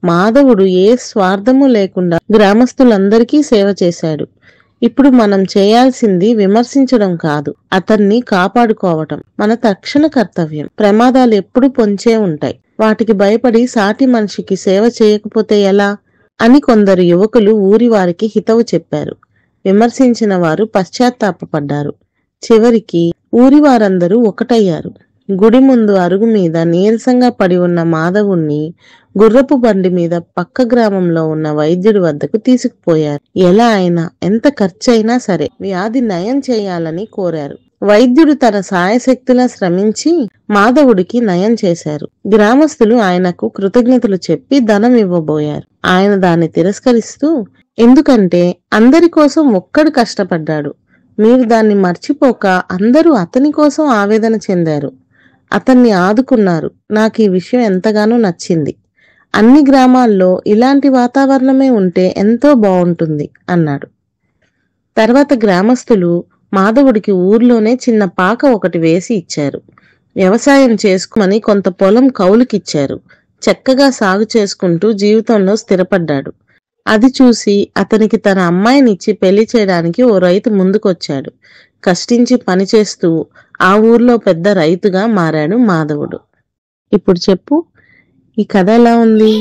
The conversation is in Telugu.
మాధవుడు ఏ స్వార్థము లేకుండా గ్రామస్తులందరికీ సేవ చేశాడు. ఇప్పుడు మనం చేయాల్సింది విమర్శించడం కాదు, అతన్ని కాపాడుకోవటం మన తక్షణ కర్తవ్యం. ప్రమాదాలు ఎప్పుడూ పొంచే ఉంటాయి. వాటికి భయపడి సాటి మనిషికి సేవ చేయకపోతే ఎలా అని కొందరు యువకులు ఊరి వారికి హితవు చెప్పారు. విమర్శించిన వారు పశ్చాత్తాపపడ్డారు. చివరికి ఊరి వారందరూ ఒకటయ్యారు. గుడి ముందు అరుగు మీద నీరసంగా పడి ఉన్న మాధవుణ్ణి గుర్రపు బండి మీద పక్క గ్రామంలో ఉన్న వైద్యుడి వద్దకు తీసుకుపోయారు. ఎలా అయినా ఎంత ఖర్చైనా సరే వ్యాధి నయం చేయాలని కోరారు. వైద్యుడు తన సాయశక్తులా శ్రమించి మాధవుడికి నయం చేశారు. గ్రామస్తులు ఆయనకు కృతజ్ఞతలు చెప్పి ధనం ఇవ్వబోయారు. ఆయన దాన్ని తిరస్కరిస్తూ, ఎందుకంటే అందరి కోసం ఒక్కడు కష్టపడ్డాడు, మీరు దాన్ని మర్చిపోక అందరూ అతని కోసం ఆవేదన చెందారు, అతన్ని ఆదుకున్నారు. నాకు ఈ విషయం ఎంతగానో నచ్చింది. అన్ని గ్రామాల్లో ఇలాంటి వాతావరణమే ఉంటే ఎంతో బాగుంటుంది అన్నాడు. తర్వాత గ్రామస్తులు మాధవుడికి ఊర్లోనే చిన్న పాక ఒకటి వేసి ఇచ్చారు. వ్యవసాయం చేసుకోమని కొంత పొలం కౌలుకిచ్చారు. చక్కగా సాగు చేసుకుంటూ జీవితంలో స్థిరపడ్డాడు. అది చూసి అతనికి తన అమ్మాయినిచ్చి పెళ్లి చేయడానికి ఓ రైతు ముందుకొచ్చాడు. కష్టించి పనిచేస్తూ ఆ ఊర్లో పెద్ద రైతుగా మారాడు మాధవుడు. ఇప్పుడు చెప్పు, ఈ కథ ఎలా ఉంది?